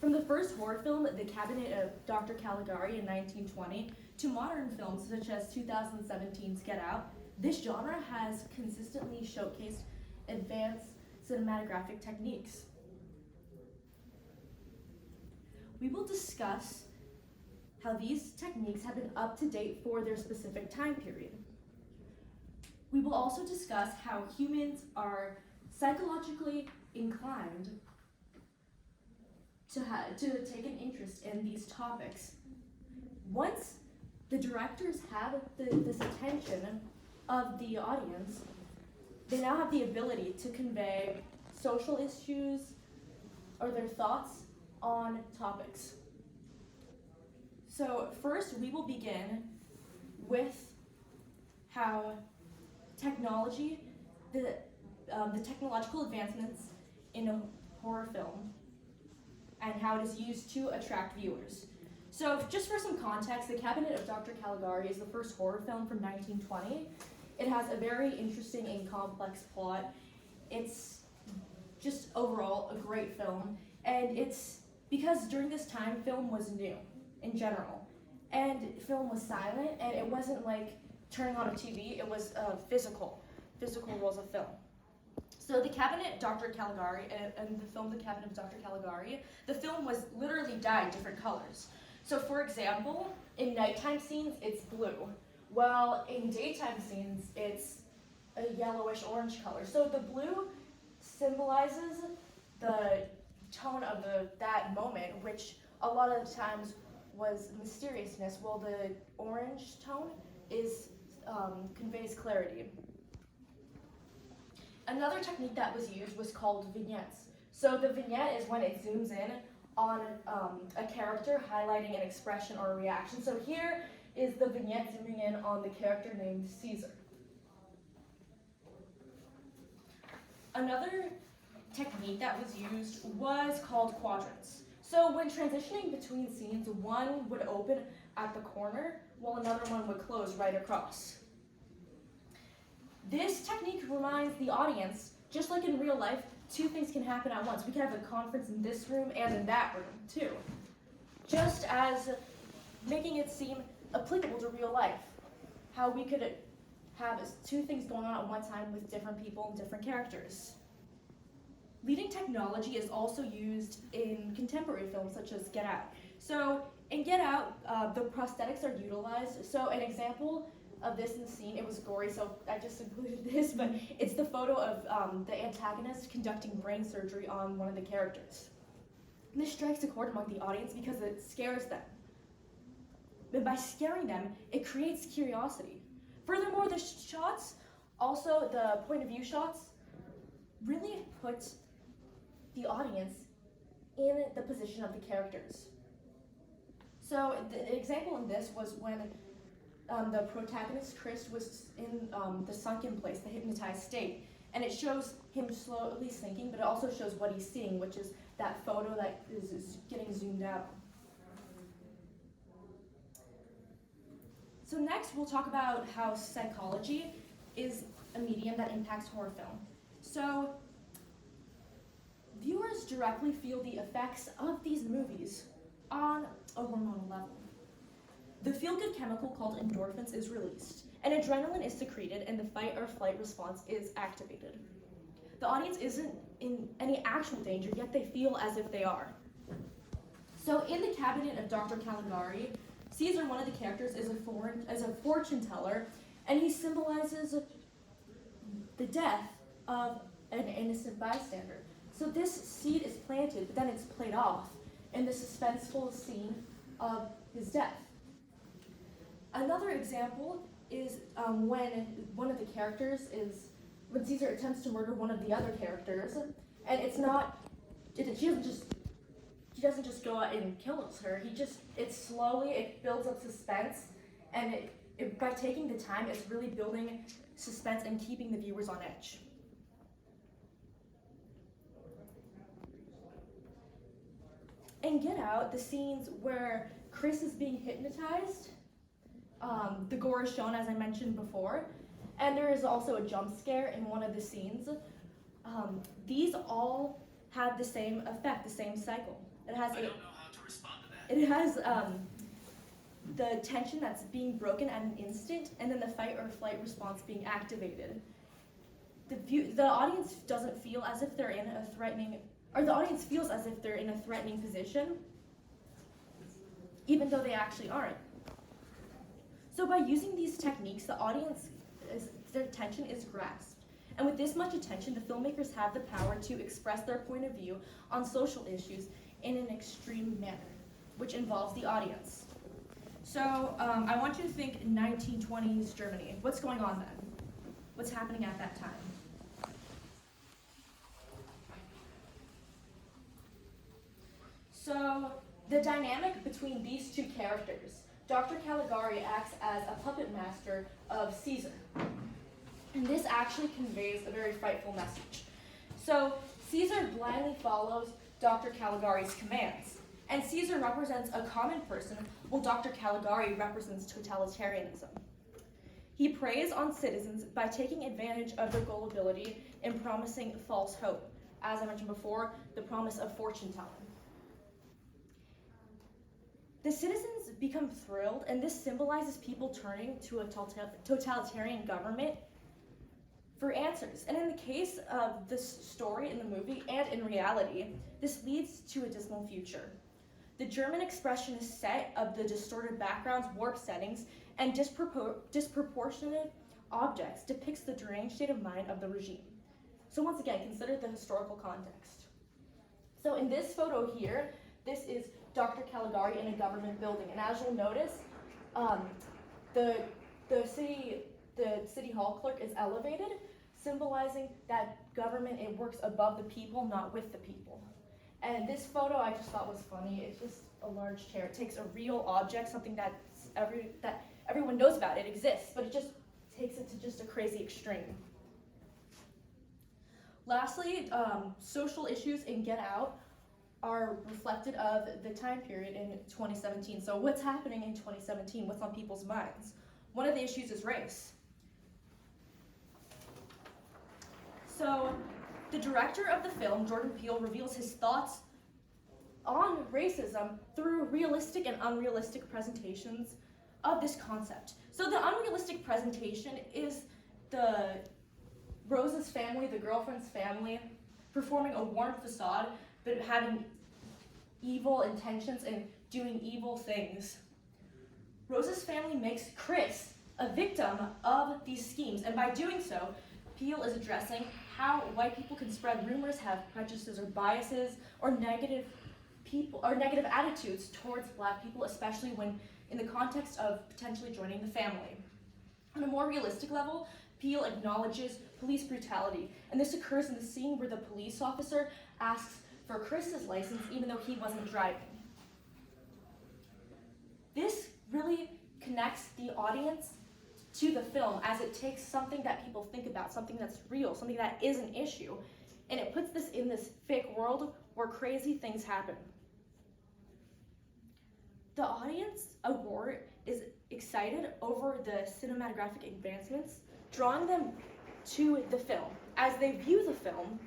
From the first horror film, The Cabinet of Dr. Caligari in 1920, to modern films such as 2017's Get Out, this genre has consistently showcased advanced cinematographic techniques. We will discuss how these techniques have been up to date for their specific time period. We will also discuss how humans are psychologically inclined to take an interest in these topics. Once the directors have this attention of the audience, they now have the ability to convey social issues or their thoughts on topics. So first, we will begin with how technology, the technological advancements in a horror film, and how it is used to attract viewers. So just for some context, The Cabinet of Dr. Caligari is the first horror film from 1920. It has a very interesting and complex plot. It's just overall a great film, and it's because during this time, film was new in general, and film was silent, and it wasn't like turning on a TV, it was physical rolls of film. So The Cabinet of Dr. Caligari, and the film The Cabinet of Dr. Caligari, the film was literally dyed different colors. So for example, in nighttime scenes, it's blue, while in daytime scenes, it's a yellowish orange color. So the blue symbolizes the tone of that moment, which a lot of the times was mysteriousness, while the orange tone conveys clarity. Another technique that was used was called vignettes. So the vignette is when it zooms in on a character highlighting an expression or a reaction. So here is the vignette zooming in on the character named Caesar. Another technique that was used was called quadrants. So when transitioning between scenes, one would open at the corner while another one would close right across. This technique reminds the audience, just like in real life, two things can happen at once. We can have a conference in this room and in that room, too. Just as making it seem applicable to real life, how we could have two things going on at one time with different people and different characters. Leading technology is also used in contemporary films such as Get Out. So in Get Out, the prosthetics are utilized. So an example of this in the scene, it was gory, so I just included this, but it's the photo of the antagonist conducting brain surgery on one of the characters. And this strikes a chord among the audience because it scares them. But by scaring them, it creates curiosity. Furthermore, the shots, also the point of view shots, really put the audience in the position of the characters. So the example in this was when the protagonist, Chris, was in the sunken place, the hypnotized state. And it shows him slowly sinking, but it also shows what he's seeing, which is that photo that is getting zoomed out. So next, we'll talk about how psychology is a medium that impacts horror film. So viewers directly feel the effects of these movies on a hormonal level. The feel-good chemical called endorphins is released, and adrenaline is secreted, and the fight or flight response is activated. The audience isn't in any actual danger, yet they feel as if they are. So in The Cabinet of Dr. Caligari, Caesar, one of the characters, is a fortune teller, and he symbolizes the death of an innocent bystander. So this seed is planted, but then it's played off in the suspenseful scene of his death. Another example is when one of the characters when Caesar attempts to murder one of the other characters, and he doesn't just go out and kills her. It builds up suspense, and by taking the time, it's really building suspense and keeping the viewers on edge. In Get Out, the scenes where Chris is being hypnotized, the gore is shown, as I mentioned before, and there is also a jump scare in one of the scenes. These all have the same effect, the same cycle. It has I don't know how to respond to that. it has the tension that's being broken at an instant, and then the fight or flight response being activated. The audience doesn't feel as if they're in a threatening, or the audience feels as if they're in a threatening position, even though they actually aren't. So by using these techniques, their attention is grasped. And with this much attention, the filmmakers have the power to express their point of view on social issues in an extreme manner, which involves the audience. So I want you to think 1920s Germany. What's going on then? What's happening at that time? So the dynamic between these two characters, Dr. Caligari acts as a puppet master of Caesar. And this actually conveys a very frightful message. So Caesar blindly follows Dr. Caligari's commands. And Caesar represents a common person, while Dr. Caligari represents totalitarianism. He preys on citizens by taking advantage of their gullibility and promising false hope. As I mentioned before, the promise of fortune telling. The citizens become thrilled, and this symbolizes people turning to a totalitarian government for answers. And in the case of this story in the movie and in reality, this leads to a dismal future. The German expressionist set of the distorted backgrounds, warped settings, and disproportionate objects depicts the deranged state of mind of the regime. So once again, consider the historical context. So in this photo here, this is Dr. Caligari in a government building. And as you'll notice, the city hall clerk is elevated, symbolizing that government, it works above the people, not with the people. And this photo I just thought was funny. It's just a large chair. It takes a real object, something that everyone knows about, it exists, but it just takes it to just a crazy extreme. Lastly, social issues in Get Out are reflected of the time period in 2017. So what's happening in 2017? What's on people's minds? One of the issues is race. So the director of the film, Jordan Peele, reveals his thoughts on racism through realistic and unrealistic presentations of this concept. So the unrealistic presentation is Rose's family, the girlfriend's family, performing a warm facade, but having evil intentions and doing evil things. Rose's family makes Chris a victim of these schemes, and by doing so, Peele is addressing how white people can spread rumors, have prejudices or biases, or negative attitudes towards black people, especially when in the context of potentially joining the family. On a more realistic level, Peele acknowledges police brutality, and this occurs in the scene where the police officer asks for Chris's license even though he wasn't driving. This really connects the audience to the film, as it takes something that people think about, something that's real, something that is an issue, and it puts this in this fake world where crazy things happen. The audience award is excited over the cinematographic advancements, drawing them to the film. As they view the film,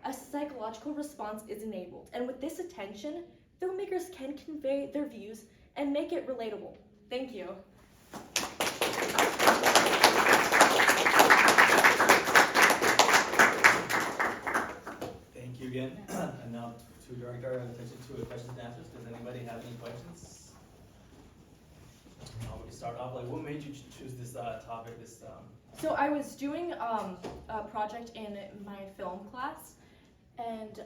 a psychological response is enabled, and with this attention, filmmakers can convey their views and make it relatable. Thank you. Thank you again. And now to direct our attention to questions and answers. Does anybody have any questions? We start off, what made you choose this topic? So I was doing a project in my film class, and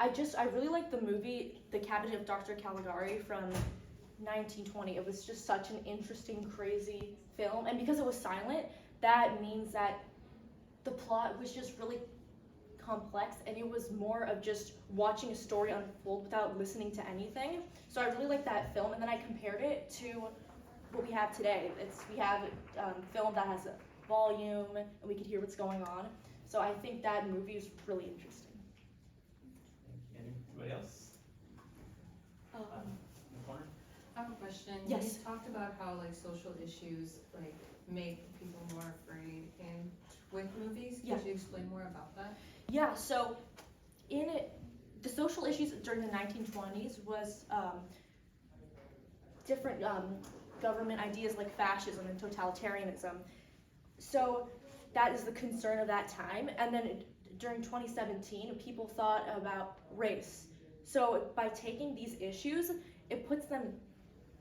I really liked the movie The Cabinet of Dr. Caligari from 1920. It was just such an interesting, crazy film, and because it was silent, that means that the plot was just really complex, and it was more of just watching a story unfold without listening to anything. So I really liked that film, and then I compared it to what we have today. We have film that has a volume, and we could hear what's going on. So I think that movie is really interesting. Anybody else? In the corner? I have a question. Yes. You talked about how social issues make people more afraid with movies. Yeah. Could you explain more about that? Yeah, so in the social issues during the 1920s was different government ideas like fascism and totalitarianism. So that is the concern of that time. And then during 2017, people thought about race. So by taking these issues, it puts them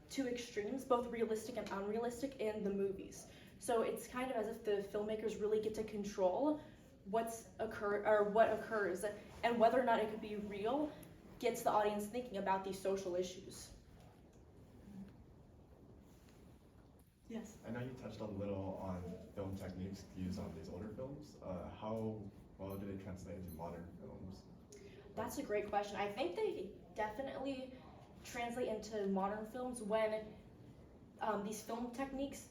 to extremes, both realistic and unrealistic, in the movies. So it's kind of as if the filmmakers really get to control what occurs, and whether or not it could be real gets the audience thinking about these social issues. Yes. I know you touched a little on film techniques used on these older films. How well do they translate into modern films? That's a great question. I think they definitely translate into modern films when these film techniques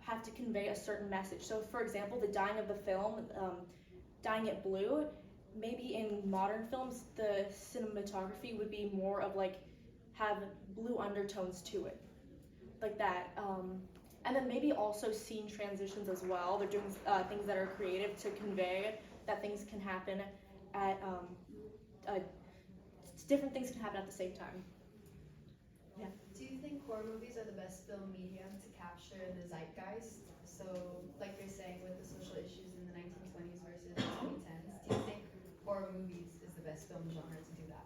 have to convey a certain message. So for example, the dyeing of the film, dyeing it blue, maybe in modern films the cinematography would be more of like have blue undertones to it, like that. And then maybe also scene transitions as well. They're doing things that are creative to convey that things can happen at different things can happen at the same time. Yeah. Do you think horror movies are the best film medium to capture the zeitgeist? So, like you're saying, with the social issues in the 1920s versus the 2010s, do you think horror movies is the best film genre to do that?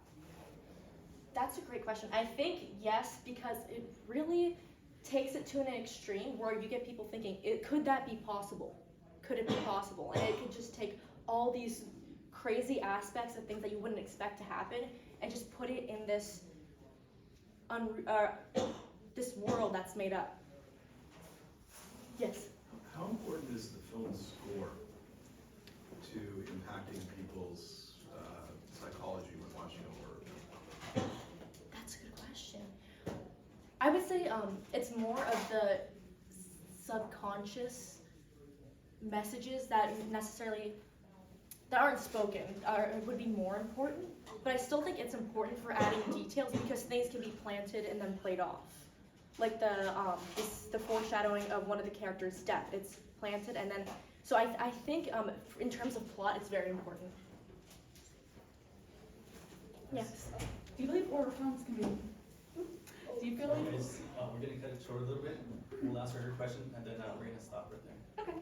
That's a great question. I think yes, because it really takes it to an extreme where you get people thinking, could that be possible? Could it be possible? And it could just take all these crazy aspects of things that you wouldn't expect to happen and just put it in this this world that's made up. Yes? How important is the film score to impacting people's psychology when watching a horror film? That's a good question. I would say it's more of the subconscious messages that aren't spoken would be more important, but I still think it's important for adding details because things can be planted and then played off. Like the foreshadowing of one of the characters' death, it's planted and then, so I think in terms of plot, it's very important. Yes. Do you believe horror films can be? Do you feel like? Guys, we're gonna cut it short a little bit. We'll answer her question and then we're gonna stop right there. Okay.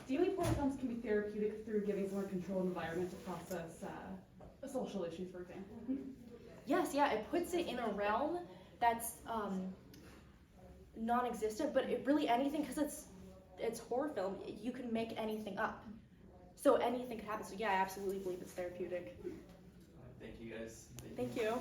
Do you believe horror films can be therapeutic through giving someone a controlled environment to process social issues, for example? Yes, yeah, it puts it in a realm that's non-existent, but it really anything, because it's horror film, you can make anything up. So anything could happen. So yeah, I absolutely believe it's therapeutic. Thank you guys. Thank you.